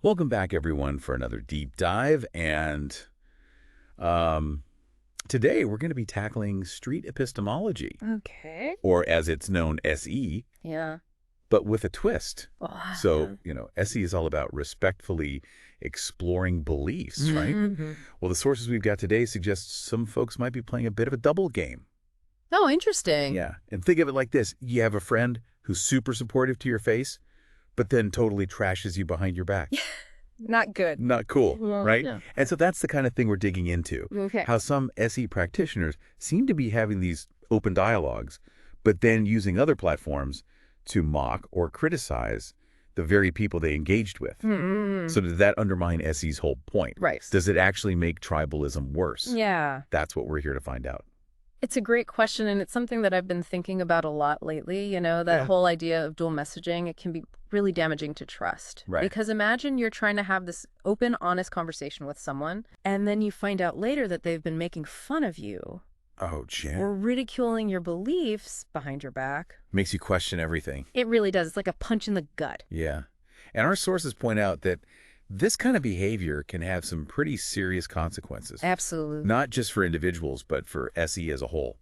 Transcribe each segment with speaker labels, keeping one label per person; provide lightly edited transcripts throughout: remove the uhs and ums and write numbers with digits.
Speaker 1: Welcome back, everyone, for another deep dive. And today we're going to be tackling street epistemology,
Speaker 2: Okay.
Speaker 1: or as it's known, SE,
Speaker 2: Yeah.
Speaker 1: but with a twist.
Speaker 2: Oh,
Speaker 1: So, SE is all about respectfully exploring beliefs, right?
Speaker 2: Mm-hmm.
Speaker 1: Well, the sources we've got today suggest some folks might be playing a bit of a double game.
Speaker 2: Oh, interesting.
Speaker 1: Yeah. And think of it like this. You have a friend who's super supportive to your face, but then totally trashes you behind your back.
Speaker 2: Not good.
Speaker 1: Not cool,
Speaker 2: Well,
Speaker 1: right?
Speaker 2: yeah.
Speaker 1: And so that's the kind of thing we're digging into.
Speaker 2: Okay.
Speaker 1: How some SE practitioners seem to be having these open dialogues, but then using other platforms to mock or criticize the very people they engaged with.
Speaker 2: Mm-mm.
Speaker 1: So does that undermine SE's whole point?
Speaker 2: Right.
Speaker 1: Does it actually make tribalism worse?
Speaker 2: Yeah.
Speaker 1: That's what we're here to find out.
Speaker 2: It's a great question, and it's something that I've been thinking about a lot lately. That whole idea of dual messaging, it can be really damaging to trust.
Speaker 1: Right.
Speaker 2: Because imagine you're trying to have this open, honest conversation with someone, and then you find out later that they've been making fun of you
Speaker 1: Oh, Jen.
Speaker 2: or ridiculing your beliefs behind your back.
Speaker 1: Makes you question everything.
Speaker 2: It really does. It's like a punch in the gut.
Speaker 1: Yeah. And our sources point out that this kind of behavior can have some pretty serious consequences.
Speaker 2: Absolutely.
Speaker 1: Not just for individuals, but for SE as a whole.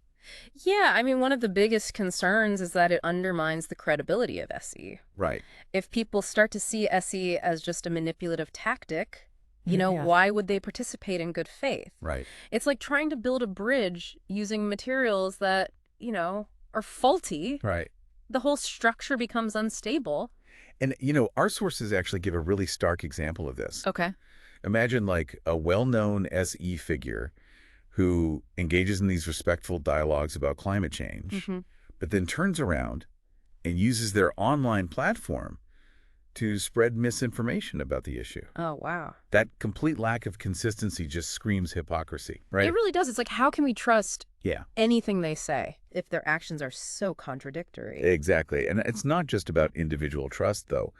Speaker 2: Yeah, I mean, one of the biggest concerns is that it undermines the credibility of SE.
Speaker 1: Right.
Speaker 2: If people start to see SE as just a manipulative tactic,
Speaker 1: Yeah.
Speaker 2: why would they participate in good faith?
Speaker 1: Right.
Speaker 2: It's like trying to build a bridge using materials that, are faulty.
Speaker 1: Right.
Speaker 2: The whole structure becomes unstable.
Speaker 1: And, our sources actually give a really stark example of this.
Speaker 2: Okay.
Speaker 1: Imagine like a well-known SE figure who engages in these respectful dialogues about climate change,
Speaker 2: Hmm.
Speaker 1: but then turns around and uses their online platform to spread misinformation about the issue.
Speaker 2: Oh, wow.
Speaker 1: That complete lack of consistency just screams hypocrisy, right?
Speaker 2: It really does. It's like, how can we trust
Speaker 1: Yeah,
Speaker 2: anything they say if their actions are so contradictory?
Speaker 1: exactly. And it's not just about individual trust, though.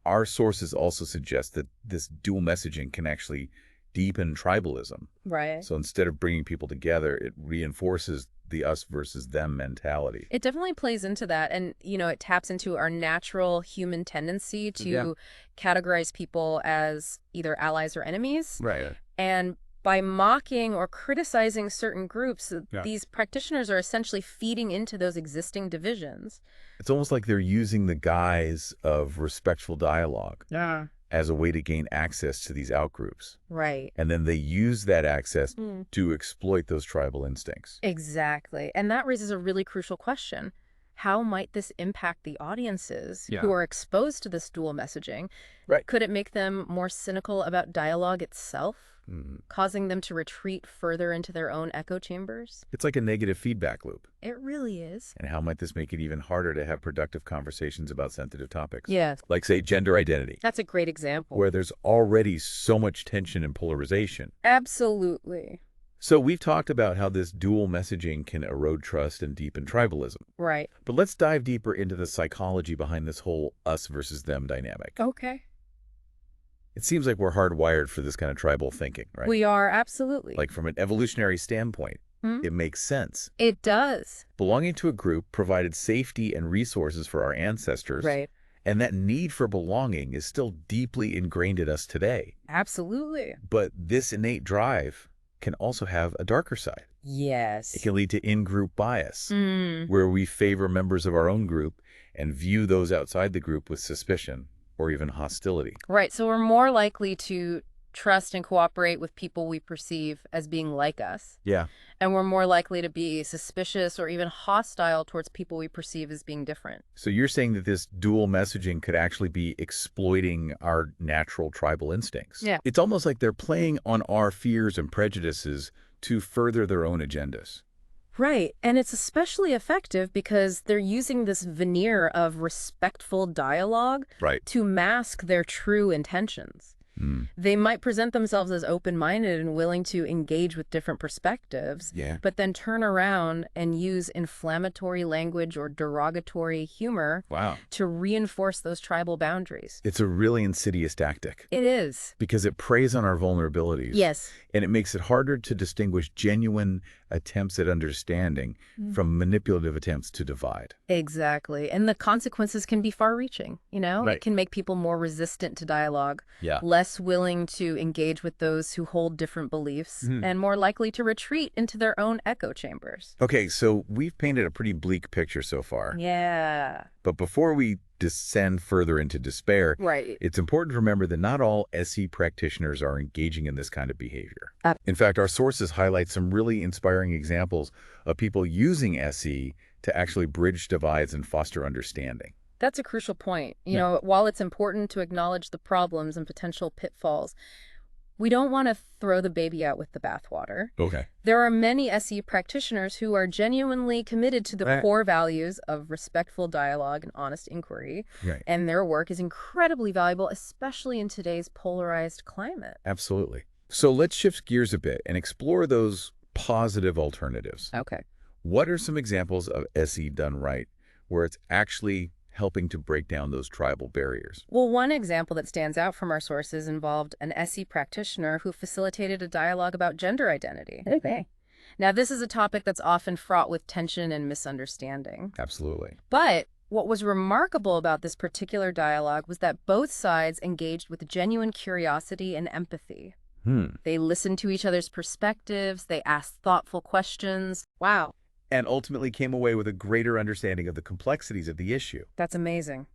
Speaker 1: Our sources also suggest that this dual messaging can actually deepen tribalism.
Speaker 2: Right.
Speaker 1: So instead of bringing people together, it reinforces the us versus them mentality.
Speaker 2: It definitely plays into that. And, it taps into our natural human tendency to
Speaker 1: Yeah.
Speaker 2: categorize people as either allies or enemies.
Speaker 1: Right.
Speaker 2: And by mocking or criticizing certain groups,
Speaker 1: Yeah.
Speaker 2: these practitioners are essentially feeding into those existing divisions.
Speaker 1: It's almost like they're using the guise of respectful dialogue
Speaker 2: Yeah.
Speaker 1: as a way to gain access to these outgroups.
Speaker 2: Right.
Speaker 1: And then they use that access
Speaker 2: Mm.
Speaker 1: to exploit those tribal instincts.
Speaker 2: Exactly. And that raises a really crucial question. How might this impact the audiences
Speaker 1: Yeah.
Speaker 2: who are exposed to this dual messaging?
Speaker 1: Right.
Speaker 2: Could it make them more cynical about dialogue itself, causing them to retreat further into their own echo chambers?
Speaker 1: It's like a negative feedback loop.
Speaker 2: It really is.
Speaker 1: And how might this make it even harder to have productive conversations about sensitive topics?
Speaker 2: Yeah,
Speaker 1: Like, say, gender identity,
Speaker 2: that's a great example.
Speaker 1: where there's already so much tension and polarization.
Speaker 2: Absolutely.
Speaker 1: So we've talked about how this dual messaging can erode trust and deepen tribalism.
Speaker 2: Right.
Speaker 1: But let's dive deeper into the psychology behind this whole us versus them dynamic.
Speaker 2: Okay.
Speaker 1: It seems like we're hardwired for this kind of tribal thinking, right?
Speaker 2: We are, absolutely.
Speaker 1: Like from an evolutionary standpoint,
Speaker 2: Hmm?
Speaker 1: it makes sense.
Speaker 2: It does.
Speaker 1: Belonging to a group provided safety and resources for our ancestors.
Speaker 2: Right.
Speaker 1: And that need for belonging is still deeply ingrained in us today.
Speaker 2: Absolutely.
Speaker 1: But this innate drive can also have a darker side.
Speaker 2: Yes.
Speaker 1: It can lead to in-group bias,
Speaker 2: Mm.
Speaker 1: where we favor members of our own group and view those outside the group with suspicion or even hostility.
Speaker 2: Right. So we're more likely to trust and cooperate with people we perceive as being like us.
Speaker 1: Yeah.
Speaker 2: And we're more likely to be suspicious or even hostile towards people we perceive as being different.
Speaker 1: So you're saying that this dual messaging could actually be exploiting our natural tribal instincts.
Speaker 2: Yeah.
Speaker 1: It's almost like they're playing on our fears and prejudices to further their own agendas.
Speaker 2: Right. And it's especially effective because they're using this veneer of respectful dialogue
Speaker 1: Right.
Speaker 2: to mask their true intentions. They might present themselves as open-minded and willing to engage with different perspectives,
Speaker 1: Yeah.
Speaker 2: but then turn around and use inflammatory language or derogatory humor
Speaker 1: Wow.
Speaker 2: to reinforce those tribal boundaries.
Speaker 1: It's a really insidious tactic
Speaker 2: It is.
Speaker 1: because it preys on our vulnerabilities.
Speaker 2: Yes.
Speaker 1: And it makes it harder to distinguish genuine attempts at understanding from manipulative attempts to divide.
Speaker 2: Exactly. And the consequences can be far-reaching, you know?
Speaker 1: Right.
Speaker 2: It can make people more resistant to dialogue,
Speaker 1: Yeah.
Speaker 2: less willing to engage with those who hold different beliefs, and more likely to retreat into their own echo chambers.
Speaker 1: Okay, so we've painted a pretty bleak picture so far.
Speaker 2: Yeah.
Speaker 1: But before we descend further into despair,
Speaker 2: Right.
Speaker 1: it's important to remember that not all SE practitioners are engaging in this kind of behavior. In fact, our sources highlight some really inspiring examples of people using SE to actually bridge divides and foster understanding.
Speaker 2: That's a crucial point. You know, while it's important to acknowledge the problems and potential pitfalls, we don't want to throw the baby out with the bathwater.
Speaker 1: Okay.
Speaker 2: There are many SE practitioners who are genuinely committed to the core values of respectful dialogue and honest inquiry, and their work is incredibly valuable, especially in today's polarized climate.
Speaker 1: Absolutely. So let's shift gears a bit and explore those positive alternatives.
Speaker 2: Okay.
Speaker 1: What are some examples of SE done right where it's actually helping to break down those tribal barriers?
Speaker 2: Well, one example that stands out from our sources involved an SE practitioner who facilitated a dialogue about gender identity. Okay. Now, this is a topic that's often fraught with tension and misunderstanding.
Speaker 1: Absolutely.
Speaker 2: But what was remarkable about this particular dialogue was that both sides engaged with genuine curiosity and empathy. They listened to each other's perspectives, they asked thoughtful questions. Wow.
Speaker 1: And ultimately came away with a greater understanding of the complexities of the issue.
Speaker 2: That's amazing.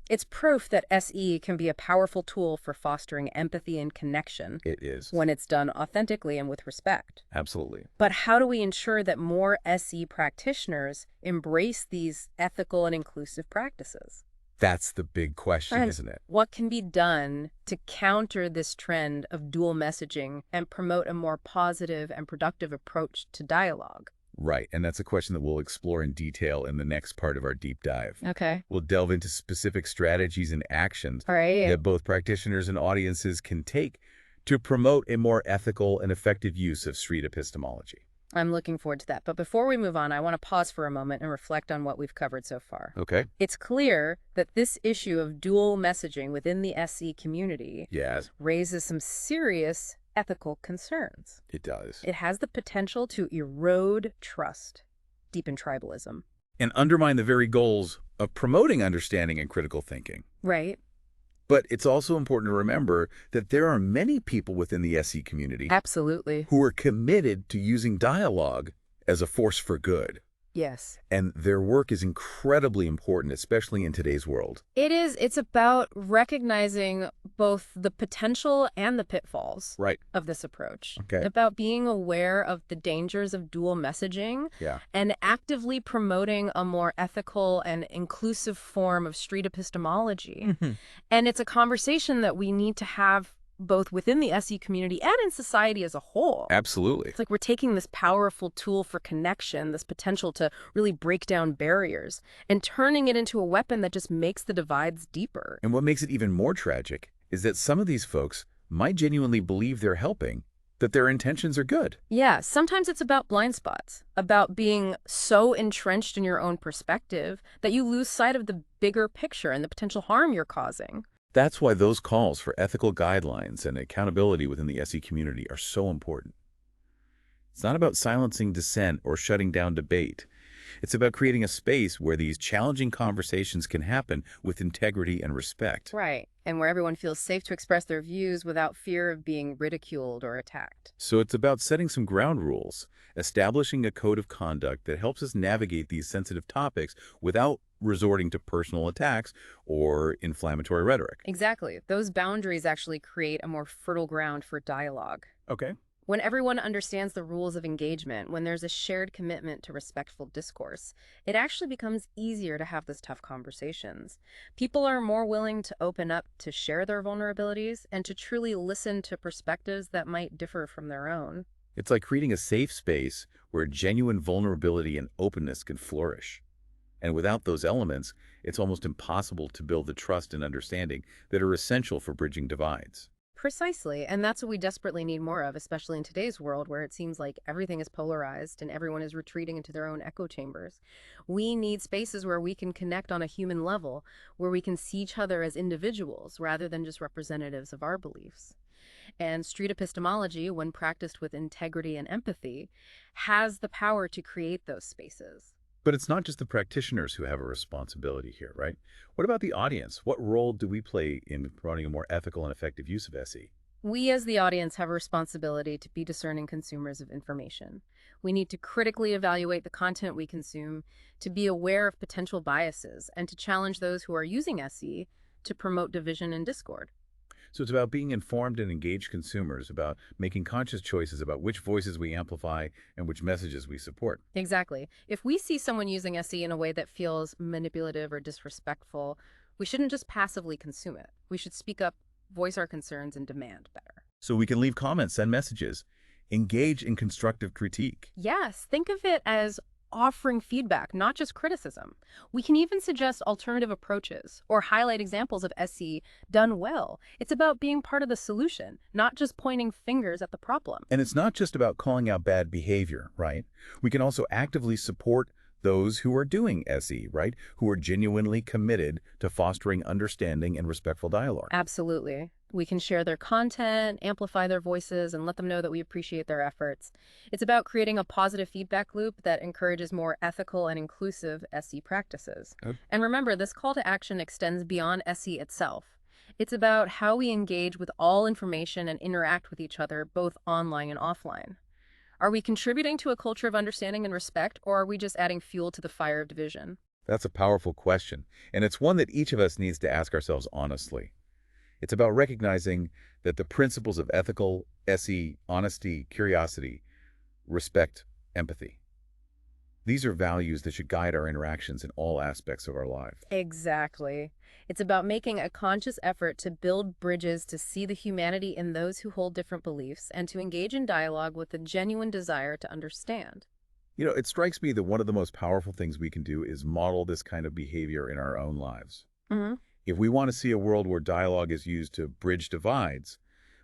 Speaker 2: It's proof that SE can be a powerful tool for fostering empathy and connection.
Speaker 1: It is.
Speaker 2: When it's done authentically and with respect.
Speaker 1: Absolutely.
Speaker 2: But how do we ensure that more SE practitioners embrace these ethical and inclusive practices?
Speaker 1: That's the big question, isn't it?
Speaker 2: What can be done to counter this trend of dual messaging and promote a more positive and productive approach to dialogue?
Speaker 1: Right, and that's a question that we'll explore in detail in the next part of our deep dive.
Speaker 2: Okay.
Speaker 1: We'll delve into specific strategies and actions
Speaker 2: that
Speaker 1: both practitioners and audiences can take to promote a more ethical and effective use of street epistemology.
Speaker 2: I'm looking forward to that. But before we move on, I want to pause for a moment and reflect on what we've covered so far.
Speaker 1: Okay.
Speaker 2: It's clear that this issue of dual messaging within the SE community raises some serious ethical concerns.
Speaker 1: It does.
Speaker 2: It has the potential to erode trust, deepen tribalism,
Speaker 1: and undermine the very goals of promoting understanding and critical thinking.
Speaker 2: Right.
Speaker 1: But it's also important to remember that there are many people within the SE community who are committed to using dialogue as a force for good.
Speaker 2: Yes.
Speaker 1: And their work is incredibly important, especially in today's world.
Speaker 2: It is. It's about recognizing both the potential and the pitfalls of this approach.
Speaker 1: Okay.
Speaker 2: About being aware of the dangers of dual messaging and actively promoting a more ethical and inclusive form of street epistemology. And it's a conversation that we need to have both within the SE community and in society as a whole.
Speaker 1: Absolutely.
Speaker 2: It's like we're taking this powerful tool for connection, this potential to really break down barriers, and turning it into a weapon that just makes the divides deeper.
Speaker 1: And what makes it even more tragic is that some of these folks might genuinely believe they're helping, that their intentions are good.
Speaker 2: Yeah, sometimes it's about blind spots, about being so entrenched in your own perspective that you lose sight of the bigger picture and the potential harm you're causing.
Speaker 1: That's why those calls for ethical guidelines and accountability within the SE community are so important. It's not about silencing dissent or shutting down debate. It's about creating a space where these challenging conversations can happen with integrity and respect.
Speaker 2: Right, and where everyone feels safe to express their views without fear of being ridiculed or attacked.
Speaker 1: So it's about setting some ground rules, establishing a code of conduct that helps us navigate these sensitive topics without resorting to personal attacks or inflammatory rhetoric.
Speaker 2: Exactly. Those boundaries actually create a more fertile ground for dialogue.
Speaker 1: Okay.
Speaker 2: When everyone understands the rules of engagement, when there's a shared commitment to respectful discourse, it actually becomes easier to have those tough conversations. People are more willing to open up to share their vulnerabilities and to truly listen to perspectives that might differ from their own.
Speaker 1: It's like creating a safe space where genuine vulnerability and openness can flourish. And without those elements, it's almost impossible to build the trust and understanding that are essential for bridging divides.
Speaker 2: Precisely, and that's what we desperately need more of, especially in today's world where it seems like everything is polarized and everyone is retreating into their own echo chambers. We need spaces where we can connect on a human level, where we can see each other as individuals rather than just representatives of our beliefs. And street epistemology, when practiced with integrity and empathy, has the power to create those spaces.
Speaker 1: But it's not just the practitioners who have a responsibility here, right? What about the audience? What role do we play in promoting a more ethical and effective use of SE?
Speaker 2: We as the audience have a responsibility to be discerning consumers of information. We need to critically evaluate the content we consume, to be aware of potential biases, and to challenge those who are using SE to promote division and discord.
Speaker 1: So it's about being informed and engaged consumers, about making conscious choices about which voices we amplify and which messages we support.
Speaker 2: Exactly. If we see someone using SE in a way that feels manipulative or disrespectful, we shouldn't just passively consume it. We should speak up, voice our concerns, and demand better.
Speaker 1: So we can leave comments, send messages, engage in constructive critique.
Speaker 2: Yes, think of it as offering feedback, not just criticism. We can even suggest alternative approaches or highlight examples of SE done well. It's about being part of the solution, not just pointing fingers at the problem.
Speaker 1: And it's not just about calling out bad behavior, right? We can also actively support those who are doing SE, right? Who are genuinely committed to fostering understanding and respectful dialogue.
Speaker 2: Absolutely. We can share their content, amplify their voices, and let them know that we appreciate their efforts. It's about creating a positive feedback loop that encourages more ethical and inclusive SE practices.
Speaker 1: Okay.
Speaker 2: And remember, this call to action extends beyond SE itself. It's about how we engage with all information and interact with each other, both online and offline. Are we contributing to a culture of understanding and respect, or are we just adding fuel to the fire of division?
Speaker 1: That's a powerful question, and it's one that each of us needs to ask ourselves honestly. It's about recognizing that the principles of ethical SE, honesty, curiosity, respect, empathy. These are values that should guide our interactions in all aspects of our life.
Speaker 2: Exactly. It's about making a conscious effort to build bridges to see the humanity in those who hold different beliefs and to engage in dialogue with a genuine desire to understand.
Speaker 1: You know, it strikes me that one of the most powerful things we can do is model this kind of behavior in our own lives.
Speaker 2: Mm-hmm.
Speaker 1: If we want to see a world where dialogue is used to bridge divides,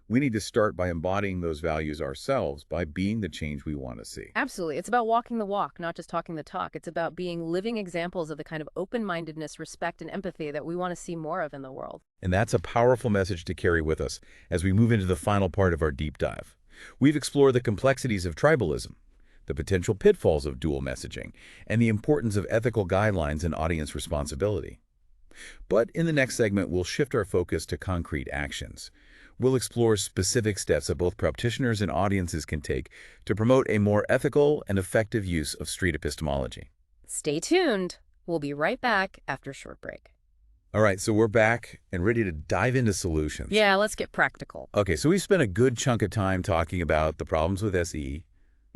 Speaker 1: we need to start by embodying those values ourselves, by being the change we want to see.
Speaker 2: Absolutely. It's about walking the walk, not just talking the talk. It's about being living examples of the kind of open-mindedness, respect, and empathy that we want to see more of in the world.
Speaker 1: And that's a powerful message to carry with us as we move into the final part of our deep dive. We've explored the complexities of tribalism, the potential pitfalls of dual messaging, and the importance of ethical guidelines and audience responsibility. But in the next segment, we'll shift our focus to concrete actions. We'll explore specific steps that both practitioners and audiences can take to promote a more ethical and effective use of street epistemology.
Speaker 2: Stay tuned. We'll be right back after a short break.
Speaker 1: All right, so we're back and ready to dive into solutions.
Speaker 2: Yeah, let's get practical.
Speaker 1: Okay, so we've spent a good chunk of time talking about the problems with SE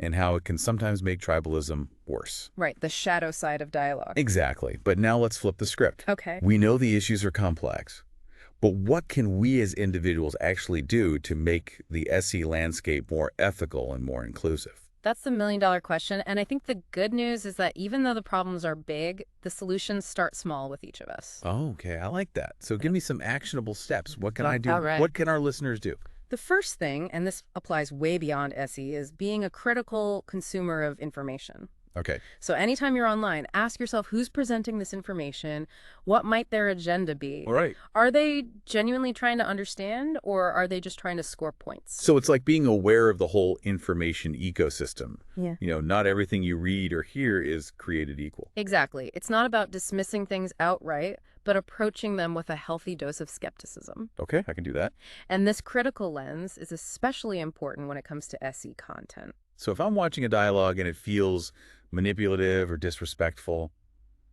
Speaker 1: and how it can sometimes make tribalism worse.
Speaker 2: Right, the shadow side of dialogue.
Speaker 1: Exactly, but now let's flip the script.
Speaker 2: Okay.
Speaker 1: We know the issues are complex, but what can we as individuals actually do to make the SE landscape more ethical and more inclusive?
Speaker 2: That's the million-dollar question, and I think the good news is that even though the problems are big, the solutions start small with each of us.
Speaker 1: Oh, okay, I like that. So give me some actionable steps. What can I do?
Speaker 2: All right.
Speaker 1: What can our listeners do?
Speaker 2: The first thing, and this applies way beyond SE, is being a critical consumer of information.
Speaker 1: Okay.
Speaker 2: So anytime you're online, ask yourself who's presenting this information, what might their agenda be?
Speaker 1: All right.
Speaker 2: Are they genuinely trying to understand, or are they just trying to score points?
Speaker 1: So it's like being aware of the whole information ecosystem.
Speaker 2: Yeah.
Speaker 1: You know, not everything you read or hear is created equal.
Speaker 2: Exactly. It's not about dismissing things outright, but approaching them with a healthy dose of skepticism.
Speaker 1: Okay, I can do that.
Speaker 2: And this critical lens is especially important when it comes to SE content.
Speaker 1: So if I'm watching a dialogue and it feels manipulative or disrespectful,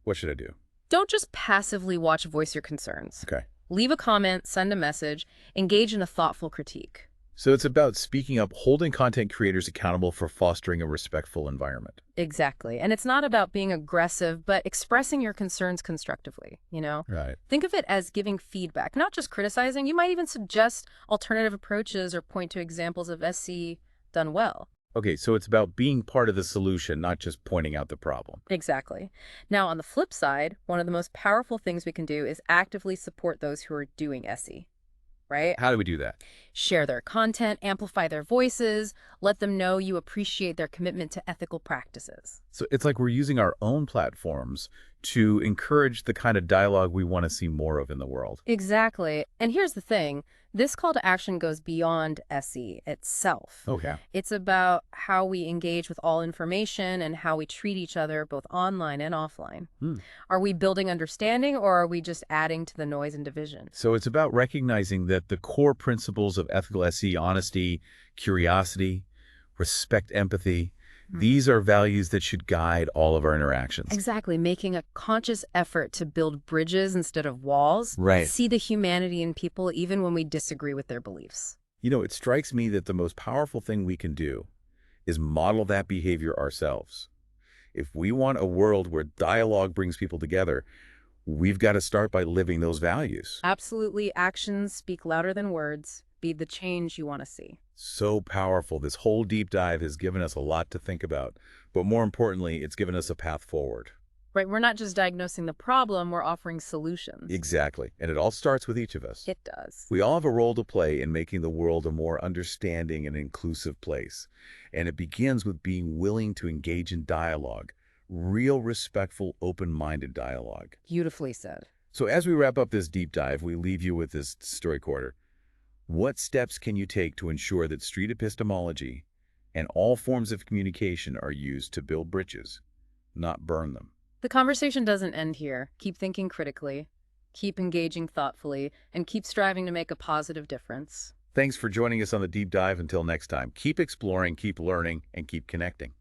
Speaker 1: what should I do?
Speaker 2: Don't just passively watch, voice your concerns.
Speaker 1: Okay.
Speaker 2: Leave a comment, send a message, engage in a thoughtful critique.
Speaker 1: So it's about speaking up, holding content creators accountable for fostering a respectful environment.
Speaker 2: Exactly. And it's not about being aggressive, but expressing your concerns constructively, you know?
Speaker 1: Right.
Speaker 2: Think of it as giving feedback, not just criticizing. You might even suggest alternative approaches or point to examples of SE done well.
Speaker 1: Okay, so it's about being part of the solution, not just pointing out the problem.
Speaker 2: Exactly. Now, on the flip side, one of the most powerful things we can do is actively support those who are doing SE. right?
Speaker 1: How do we do that?
Speaker 2: Share their content, amplify their voices, let them know you appreciate their commitment to ethical practices.
Speaker 1: So it's like we're using our own platforms to encourage the kind of dialogue we want to see more of in the world.
Speaker 2: Exactly. And here's the thing. This call to action goes beyond SE itself.
Speaker 1: Okay.
Speaker 2: It's about how we engage with all information and how we treat each other both online and offline.
Speaker 1: Hmm.
Speaker 2: Are we building understanding or are we just adding to the noise and division?
Speaker 1: So it's about recognizing that the core principles of ethical SE, honesty, curiosity, respect, empathy, these are values that should guide all of our interactions.
Speaker 2: Exactly. Making a conscious effort to build bridges instead of walls.
Speaker 1: Right.
Speaker 2: See the humanity in people even when we disagree with their beliefs.
Speaker 1: You know, it strikes me that the most powerful thing we can do is model that behavior ourselves. If we want a world where dialogue brings people together, we've got to start by living those values.
Speaker 2: Absolutely. Actions speak louder than words. Be the change you want to see.
Speaker 1: So powerful. This whole deep dive has given us a lot to think about, but more importantly, it's given us a path forward.
Speaker 2: Right, we're not just diagnosing the problem, we're offering solutions.
Speaker 1: Exactly. And it all starts with each of us.
Speaker 2: It does.
Speaker 1: We all have a role to play in making the world a more understanding and inclusive place. And it begins with being willing to engage in dialogue, real, respectful, open-minded dialogue.
Speaker 2: Beautifully said.
Speaker 1: So as we wrap up this deep dive, we leave you with this story quarter. What steps can you take to ensure that street epistemology and all forms of communication are used to build bridges, not burn them?
Speaker 2: The conversation doesn't end here. Keep thinking critically, keep engaging thoughtfully, and keep striving to make a positive difference.
Speaker 1: Thanks for joining us on the deep dive. Until next time, keep exploring, keep learning, and keep connecting.